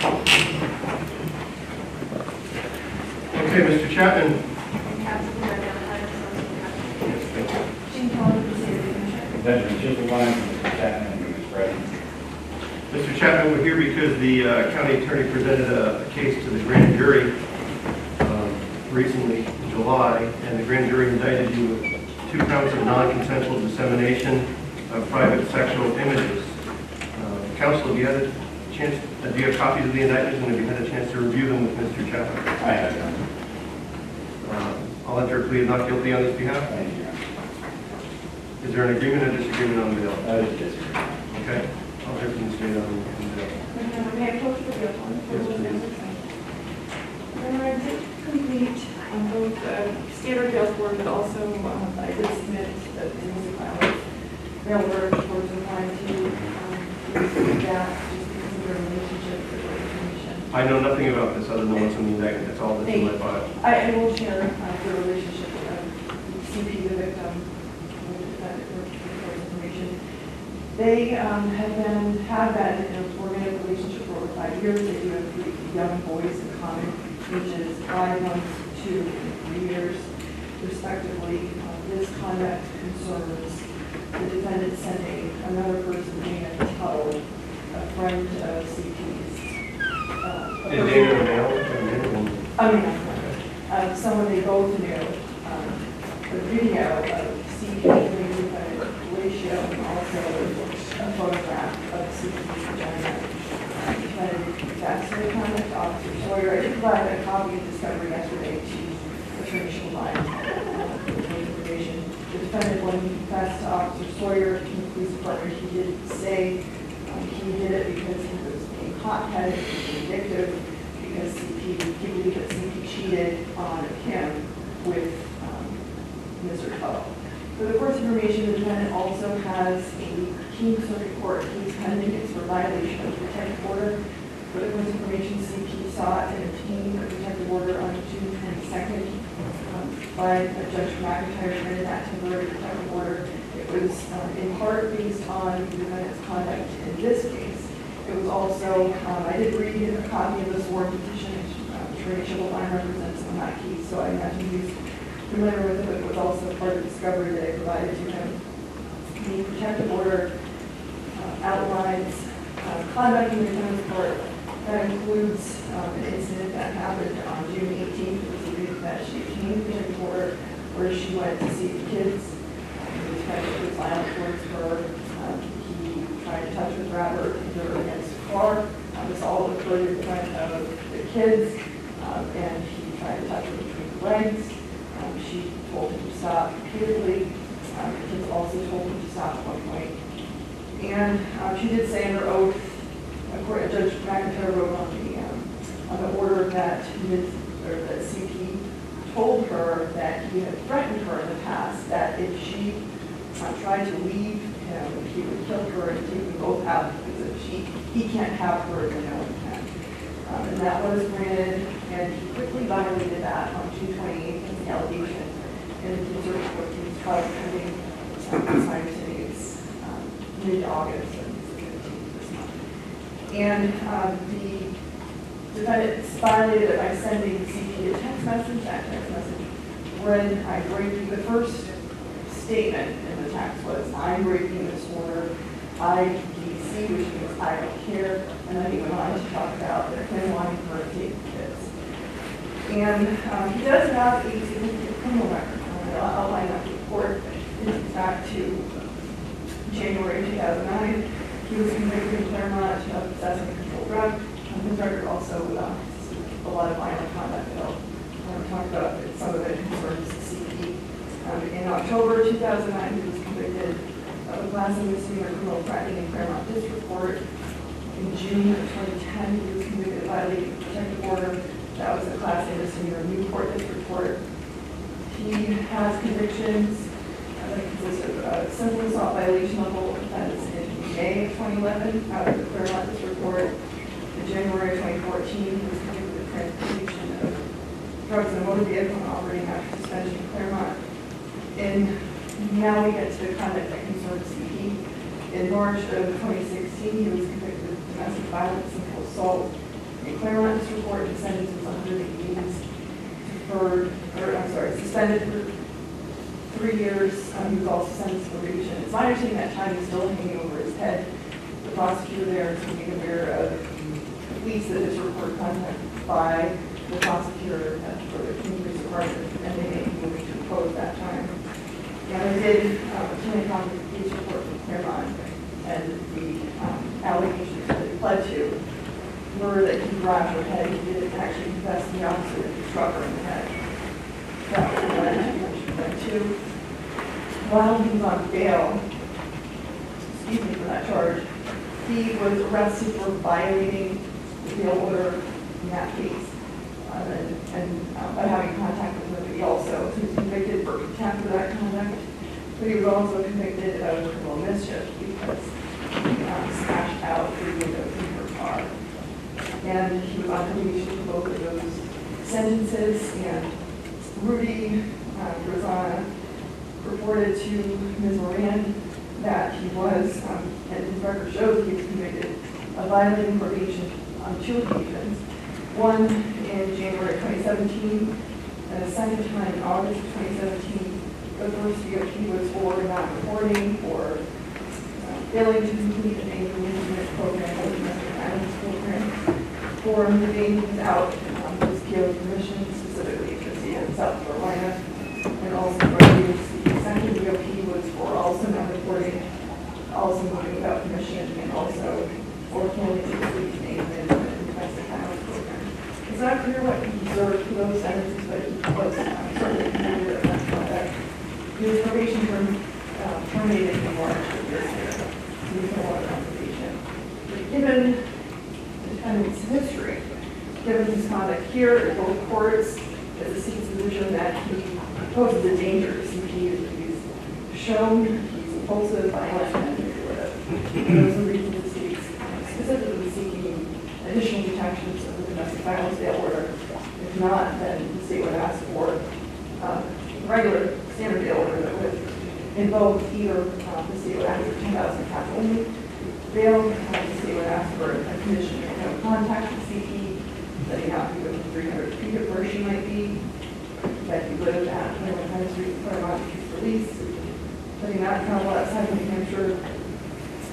Okay, Mr. Chapman. Benjamin Chippewa from Mr. Chapman, Mr. President. Mr. Chapman, we're here because the county attorney presented a case to the grand jury recently in July, and the grand jury indicted you with 2 counts of non-consensual dissemination of private sexual images. Counsel, have you had a chance, do you have copies of the indictments, and have you had a chance to review them with Mr. Chapman? I have done. I'll enter a plea of not guilty on this behalf. Thank you. Is there an agreement or disagreement on bail? Disagree. Okay, I'll hear from the state on bail. May I approach the bill? I did complete on both standard bail form, but also I did submit the domestic violence bail order towards applying to that just because of their relationship with the commission. I know nothing about this other than what's in the indictment. That's all that's in my file. I will share the relationship with CP, the victim, with that information. They have been in a romantic relationship for over 5 years. They do have 3 young boys in common, ages 5 months, 2, and 3 years, respectively. This conduct concerns the defendant sending another person, Dana Tuttle, a friend of CP's. Is Dana a male or a woman? I mean, someone they both knew. The video of CP doing the ratio and also a photograph of CP's vagina. Defendant confessed to the conduct. Officer Sawyer, I did provide a copy of discovery yesterday to Attorney Chapman information. The defendant, when he confessed to Officer Sawyer in the police department, he did say he did it because he was being hot-headed and vindictive, because he believed that CP cheated on him with Mr. Tuttle. For the court's information, the defendant also has a King Circuit Court case pending. It's for violation of the protective order. For the court's information, CP sought and obtained a protective order on June 22nd by Judge McIntyre, granted that temporary protective order. It was in part based on the defendant's conduct in this case. It was also, I did read a copy of the sworn petition. Attorney Chapman represents on that case, so I imagine he's familiar with it, but it was also part of the discovery that I provided to him. The protective order outlines conduct in the defendant's part. That includes an incident that happened on June 18th. It was the week that she obtained the protective order, where she went to see the kids. The defendant was violent towards her. He tried to touch her, grab her, hit her against the car. This all occurred in front of the kids, and he tried to touch her between the legs. She told him to stop repeatedly. The kids also told him to stop at one point. And she did say in her oath, according to Judge McIntyre wrote on the order that CP told her that he had threatened her in the past, that if she tried to leave him, he would kill her and take them both out, because if he can't have her, then no one can. And that was granted, and he quickly violated that on June 28th as the allegation. And the Missouri Court case trial pending assigned today's mid-August, and it's the 15th this month. And the defendant violated it by sending CP a text message. That text message read, "I break the first statement in the text was, I'm breaking this order, IDC, which means I don't care." And then he went on to talk about him wanting her to take the kids. And he does have a significant criminal record. I'll outline that to the court. It's back to January 2009. He was convicted in Claremont of possessing a controlled drug. His record also a lot of violent conduct that I'll talk about. Some of it concerns CP. In October 2009, he was convicted of a class A misdemeanor criminal threatening in Claremont District Court. In June of 2010, he was convicted of violating the protective order. That was a class A misdemeanor Newport District Court. He has convictions that consist of simple assault violation level offense in May of 2011 out of the Claremont District Court. In January of 2014, he was convicted of transportation of drugs in a motor vehicle and operating after suspension in Claremont. And now we get to the conduct that concerns CP. In March of 2016, he was convicted of domestic violence, simple assault, In Claremont District Court, the sentence was 180 days deferred, or I'm sorry, suspended for 3 years. He was also sentenced for probation. It's my understanding that time is still hanging over his head. The prosecutor there is being aware of at least the district court contact by the prosecutor for the King Police Department, and they may be moving to impose that time. And I did attend a police report from Claremont, and the allegations that he pled to were that he grabbed her head. He didn't actually confess the officer that he struck her in the head. That was what she went to. While he was on bail, excuse me for that charge, he was arrested for violating the bail order in that case. By having contact with her, he also was convicted for contempt for that conduct, but he was also convicted of criminal mischief because he smashed out the windows in her car. And he was on probation for both of those sentences, and Rudy Rosana reported to Ms. Moran that he was, and his record shows he was convicted of violating probation on 2 occasions. One in January 2017, and a second time in August of 2017. The first DOP was for not reporting or failing to complete an anger management program or domestic violence program, for moving without his PO's permission, specifically to the state of South Carolina, and also the second DOP was for also not reporting, also moving without permission, and also for failing to complete an anger management and domestic violence program. It's not clear what he deserved for those sentences, but he was certainly convicted of that conduct. His probation term terminated in March of this year. He was no longer on probation. Given the defendant's history, given his conduct here at both courts, as a state's position that he poses a danger to CP, he's shown he's impulsive, violent, and manipulative. Those are reasons the state's specifically seeking additional protections of the domestic violence bail order. If not, then the state would ask for regular standard bail order that would involve either the state would ask for 10,000 cash only bail, the state would ask for a condition of no contact with CP, that he not be within 300 feet of where she might be, that he live at 21 Street, Claremont, he's released, that he not travel outside of New Hampshire,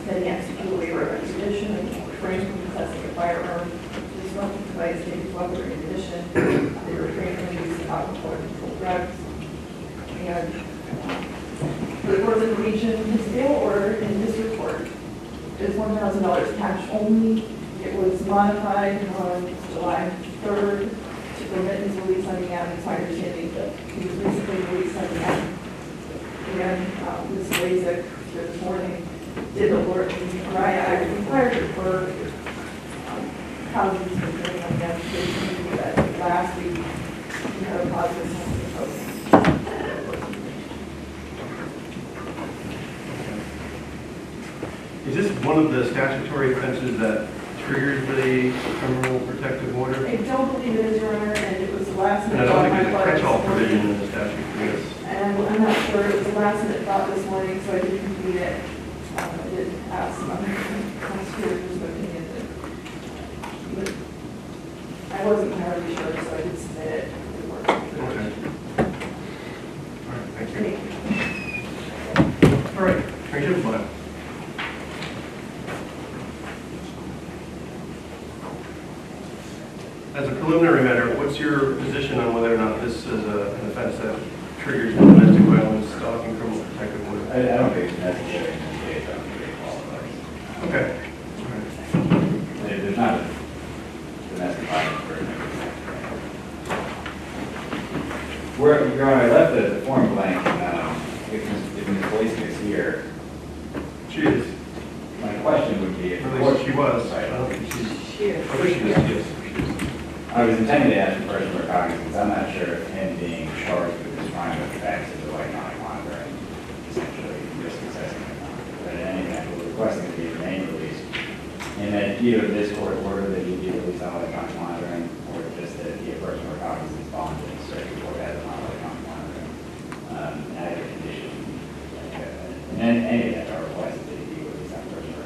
that he execute a waiver of extradition and refrain from possessing a firearm, disruptive device, dangerous weapon, or ammunition, they refrain from using alcohol or controlled drugs. And for the court's information, his bail order in this report is $1,000 cash only. It was modified on July 3rd to permit his release on the ad. It's my understanding that he was recently released on the ad. And Ms. Blazek this morning did alert me, or I required her for how he's been doing on the application, that last week he had a positive testing post. Is this one of the statutory offenses that triggers the criminal protective order? I don't believe it is, Your Honor, and it was the last And I minute don't thought think my there's a part catch-all this morning. provision in the statute for this. And I'm not sure, it was the last minute thought this morning, so I did complete it. I did ask some other prosecutors' opinion, but I wasn't entirely sure, so I did submit it. Okay. All right, thank you. Thank you. All right, Attorney General. As a preliminary matter, what's your position on whether or not this is an offense that triggers the domestic violence stalking criminal protective order? I don't think it's necessary in this case. I don't think it qualifies. Okay. All right. There's not a domestic violence for it. Your Honor, I left the form blank. If Ms. Blazek is here, She is. my question would be, if the At court- least she was. Right. I don't think she's. She is. I wish she was. Yes. She is. I was intending to ask for personal recognizance. I'm not sure if him being charged with this crime affects his electronic monitoring, essentially risk assessment. But in any event, we're requesting that he remain released, and that either this court order that he be released on electronic monitoring, or just that he have personal recognizance bond in the circuit court as on electronic monitoring. As a condition, in any event, our request is that he be released on personal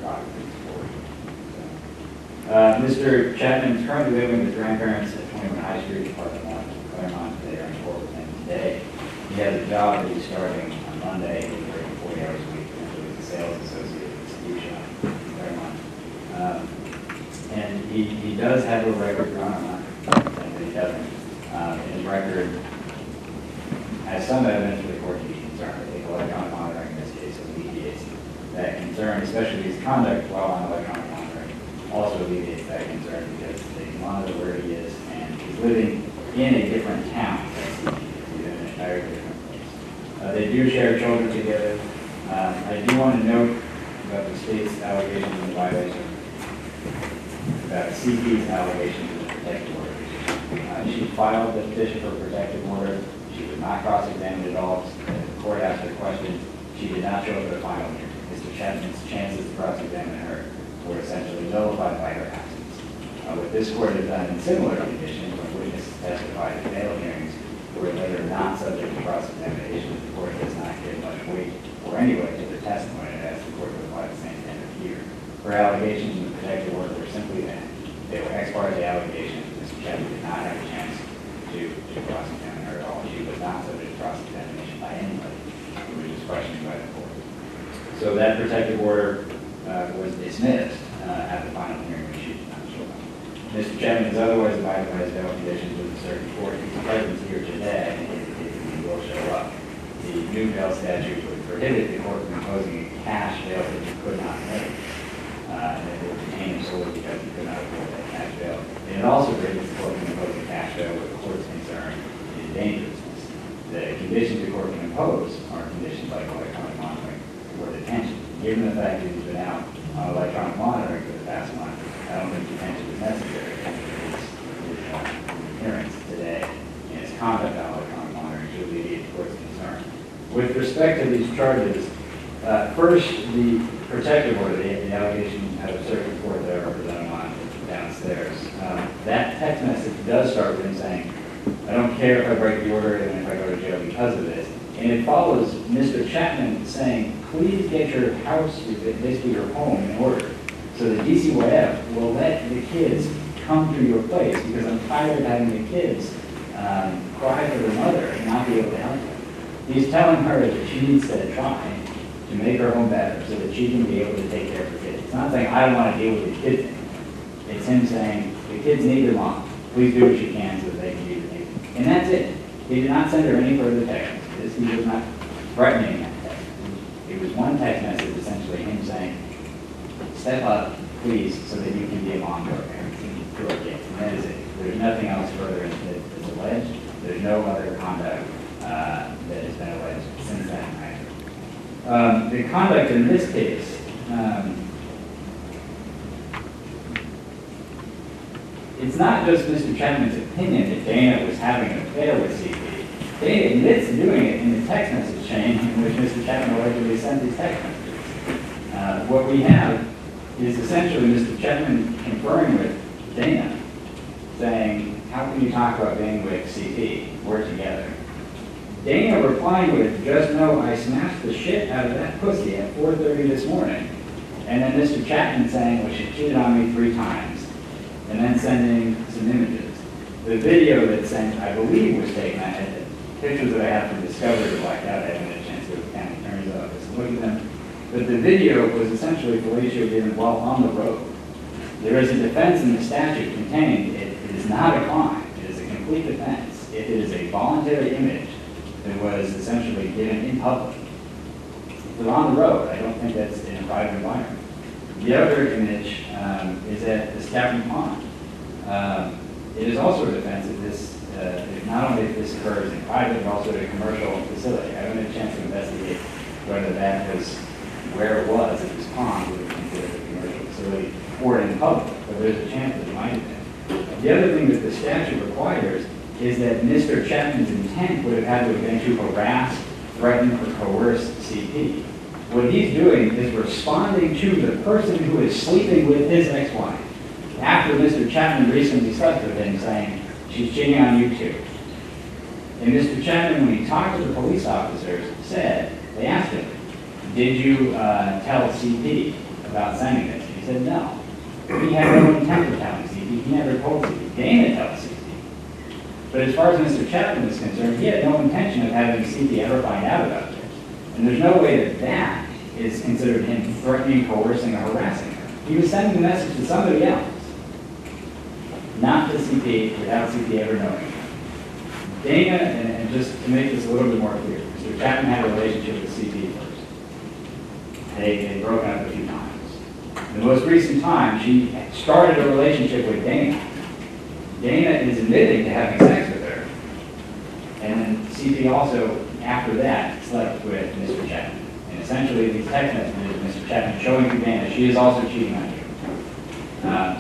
recognizance. Ms. Mr. Chapman is currently living with his grandparents at 21 High Street, apartment 1, Claremont. They are in court with him today. He has a job that he's starting on Monday. He's working 40 hours a week, as a sales associate at the ski shop in Claremont. And he does have a record, Your Honor, I'm not saying that he doesn't. His record has some evidence for the court to be concerned. I think electronic monitoring in this case alleviates that concern, especially his conduct while on electronic monitoring also alleviates that concern because they can monitor where he is and he's living in a different town. He's in an entirely different place. They do share children together. I do want to note about the state's allegations in the violation, about CP's allegations of the protective order. She filed the petition for protective order. She was not cross-examined at all. The court asked her questions. She did not show up at the final hearing. Mr. Chapman's chances to cross-examine her were essentially nullified by her absence. What this court has done in similar conditions when witnesses testified at bail hearings were later not subject to cross-examination. The court does not give much weight or any weight to the testimony and asks the court to apply the same standard here. Her allegations in the protective order were simply that they were ex parte allegations. Mr. Chapman did not have a chance to cross-examine her at all. She was not subject to cross-examination by anybody who was just questioned by the court. So that protective order was dismissed at the final hearing when she did not show up. Mr. Chapman is otherwise abided by his bail conditions with the circuit court. His presence here today indicates that he will show up. The new bail statute would prohibit the court from imposing a cash bail that he could not make. And it would detain him solely because he could not afford that cash bail. And it also prohibits the court from imposing cash bail where the court's concern is dangerousness. The conditions the court can impose are conditions like electronic monitoring or detention. Given the fact that he's been out on electronic monitoring for the past month, I don't think detention is necessary. His appearance today and his conduct on electronic monitoring should alleviate the court's concern. With respect to these charges, first, the protective order, the allegation out of circuit court that I represented on downstairs. That text message does start with him saying, I don't care if I break the order and if I go to jail because of this. And it follows Mr. Chapman saying, please get your house, basically your home, in order. So the DCYF will let the kids come to your place because I'm tired of having the kids cry for their mother and not be able to help them. He's telling her that she needs to try to make her home better so that she can be able to take care of her kids. It's not saying I don't want to deal with the kids anymore. It's him saying the kids need their mom. Please do what you can so that they can be with you. And that's it. He did not send her any further text messages. He was not threatening that text. It was one text message, essentially him saying, step up, please, so that you can be a mom to our parents and to our kids. And that is it. There's nothing else further that's alleged. There's no other conduct that has been alleged since that night. The conduct in this case, it's not just Mr. Chapman's opinion that Dana was having an affair with CP. Dana admits to doing it in the text message chain in which Mr. Chapman allegedly sent these text messages. What we have is essentially Mr. Chapman conferring with Dana, saying, how can you talk about being with CP? We're together. Dana replying with, just know I smashed the shit out of that pussy at 4:30 this morning. And then Mr. Chapman saying, well, she cheated on me 3 times. And then sending some images. The video that sent, I believe, was taken. I had pictures that I have from Discovery were blacked out. I haven't had a chance to go to the county attorney's office and look at them. But the video was essentially fellatio given while on the road. There is a defense in the statute contained. It is not a crime. It is a complete defense. If it is a voluntary image that was essentially given in public, but on the road, I don't think that's in a private environment. The other image is at the Chapman Pond. It is also a defense that this, not only if this occurs in private, but also at a commercial facility. I haven't had a chance to investigate whether that was where it was at this pond, whether it was considered a commercial facility or in public, but there's a chance that it might have been. The other thing that the statute requires is that Mr. Chapman's intent would have had to have been to harass, threaten, or coerce CP. What he's doing is responding to the person who is sleeping with his ex-wife after Mr. Chapman recently slept with him, saying, she's cheating on you too. And Mr. Chapman, when he talked to the police officers, said, they asked him, did you tell CP about sending this? He said, no. He had no intent of telling CP But as far as Mr. Chapman is concerned, he had no intention of having CP ever find out about this. And there's no way that that is considered him threatening, coercing, or harassing her. He was sending the message to somebody else, not to CP, without CP ever knowing. Dana, and just to make this a little bit more clear, Mr. Chapman had a relationship with CP first. They had broken up a few times. The most recent time, she started a relationship with Dana. Dana is admitting to having sex with her. And then CP also, after that, slept with Mr. Chapman. And essentially, these text messages of Mr. Chapman showing to Dana she is also cheating on you.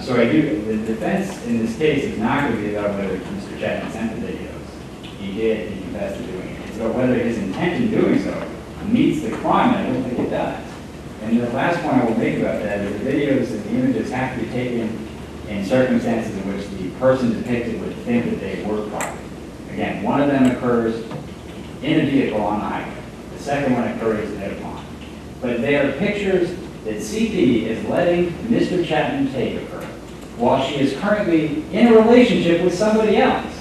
So the defense in this case is not going to be about whether Mr. Chapman sent the videos. He did, he confessed to doing it. It's about whether his intent in doing so meets the crime, and I don't think it does. And the last point I will make about that is the videos and the images have to be taken in circumstances in which the person depicted would think that they were private. Again, one of them occurs in a vehicle on the highway. The second one occurs at a pond. But they are pictures that CP is letting Mr. Chapman take of her while she is currently in a relationship with somebody else.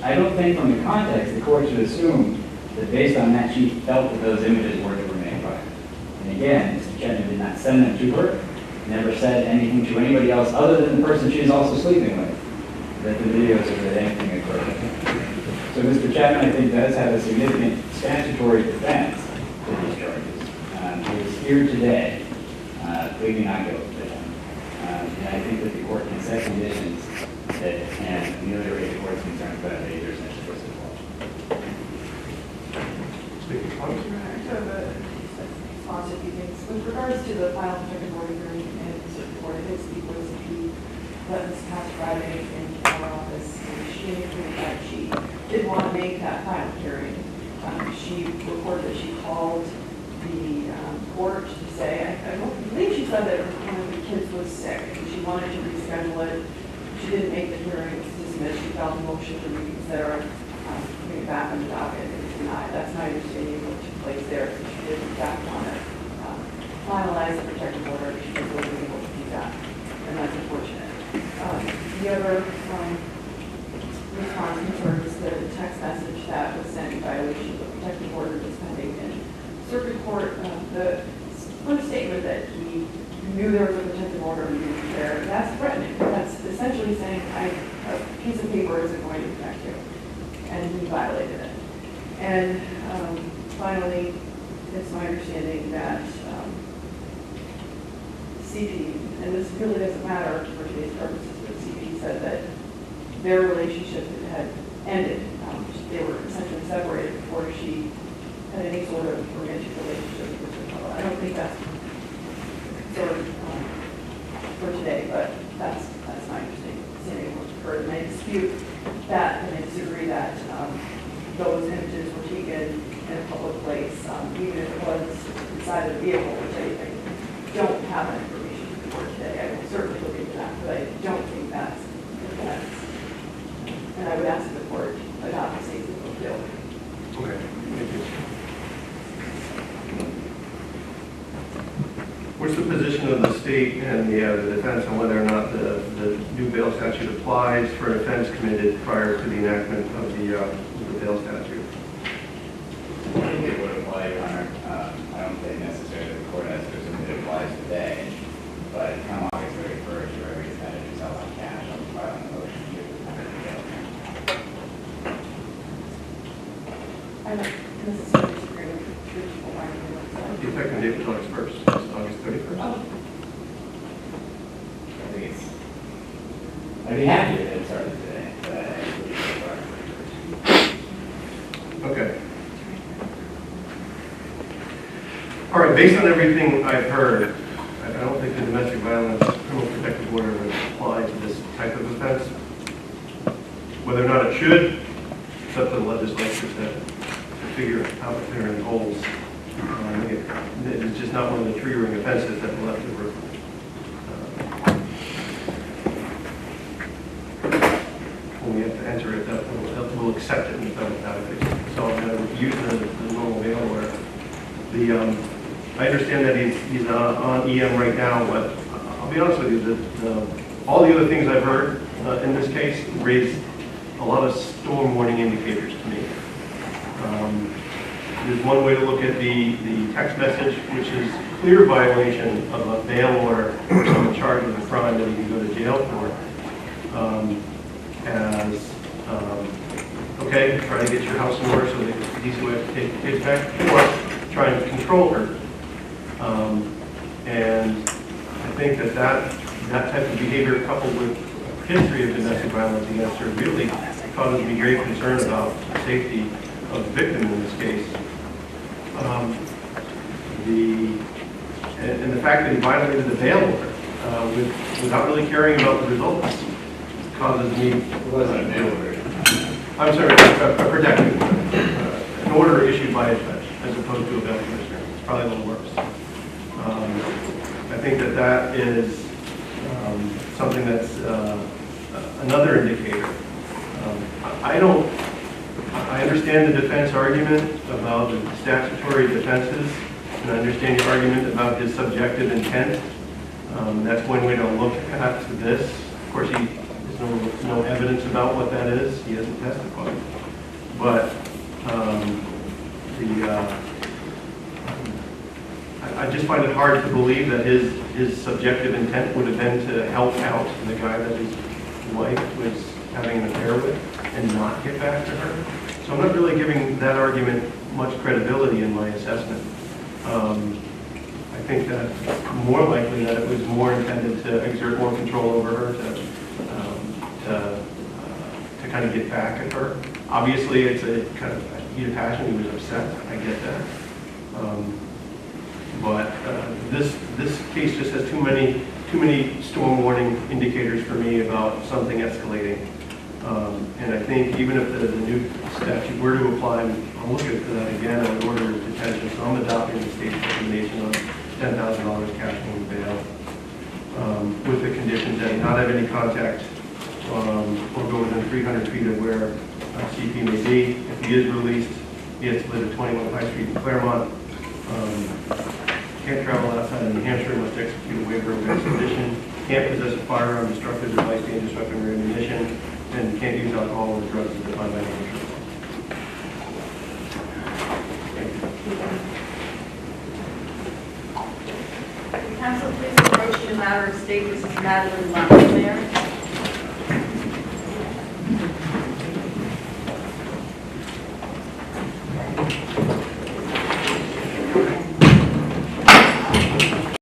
I don't think from the context the court should assume that based on that she felt that those images were to remain private. And again, Mr. Chapman did not send them to her, never said anything to anybody else other than the person she's also sleeping with, that the videos or that anything occurred. So Mr. Chapman, I think, does have a significant statutory defense to these charges. He is here today, pleading not guilty to them. And I think that the court can set conditions that can ameliorate the court's concerns about behaviors and issues as well. Speaking I have a response to a few things. With regards to the final protective order hearing and the circuit court, I did speak with CP this past Friday in our office, and she indicated that she did want to make that final hearing. She reported that she called the court to say, I believe she said that one of the kids was sick, and she wanted to reschedule it. She didn't make the hearing, it was dismissed. She filed a motion to reconsider, putting it back on the docket. It was denied. That's my understanding of what took place there. So she did, in fact, want to finalize the protective order. She was really able to do that, and that's unfortunate. The other response concerns the text message that was sent in violation of the protective order that's pending in circuit court. The first statement that he knew there was a protective order and he was there, that's threatening. That's essentially saying, a piece of paper isn't going to protect you. And he violated it. And finally, it's my understanding that CP, and this really doesn't matter for today's purposes, but CP said that their relationship had ended. They were essentially separated before she had any sort of romantic relationship with her fellow. I don't think that's concern for today, but that's my understanding of what occurred. And I dispute that, and I disagree that those images were taken in a public place, even if it was inside a vehicle, which I don't have that information for today. I will certainly look into that, but I don't think that's the defense. And I would ask the court adopt the state's appeal. Okay, thank you. What's the position of the state and the defense on whether or not the new bail statute applies for an offense committed prior to the enactment of the bail statute? I think it would apply, Your Honor. I don't think necessarily the court has to assume that it applies today, but come August 31st, whoever gets that is held on cash, I'll be filing a motion to I don't necessarily disagree with the people arguing with that. The effective date was August 1st, it's August 31st. Oh. I think it's, I'd be happy if it started today, but I believe it's Okay. All right, based on everything I've heard, I don't think the domestic violence criminal protective order would apply to this type of offense. Whether or not it should, it's up to the legislature to figure out if they're in holes. It's just not one of the triggering offenses that will have to work. When we have to enter it, that we'll accept it and have it. So I'm going to use the normal mail order. I understand that he's on EM right now, but I'll be honest with you, all the other things I've heard in this case raise a lot of storm warning indicators to me. There's one way to look at the text message, which is clear violation of a bail order or someone charged with a crime that you can go to jail for. Okay, try to get your house in order so that it's an easy way to take the kids back, or try and control her. And I think that type of behavior, coupled with a history of domestic violence against her, really causes me great concern about the safety of the victim in this case. And the fact that he violated the bail order without really caring about the results causes me. It wasn't a bail order. I'm sorry, a protective order, an order issued by a judge as opposed to a bail commissioner. It's probably a little worse. I think that is something that's another indicator. I understand the defense argument about the statutory defenses, and I understand your argument about his subjective intent. That's one way to look at this. Of course, there's no evidence about what that is. He hasn't testified. But I just find it hard to believe that his subjective intent would have been to help out the guy that his wife was having an affair with and not get back to her. So I'm not really giving that argument much credibility in my assessment. I think that more likely that it was more intended to exert more control over her, to kind of get back at her. Obviously, it's a kind of heat of passion. He was upset. I get that. But this case just has too many storm warning indicators for me about something escalating. And I think even if the new statute were to apply, I'll look at that again on order of detention. So I'm adopting the state's recommendation on $10,000 cash on bail, with the condition that he not have any contact or go within 300 feet of where CP may be. If he is released, he has to live at 21 High Street in Claremont. Can't travel outside of New Hampshire, must execute a waiver of extradition. Can't possess a firearm, destructive device, dangerous weapon, or ammunition, and can't use alcohol or drugs as defined by New Hampshire law. Council, please approach the matter of state. This is Madeline Lund, Mayor.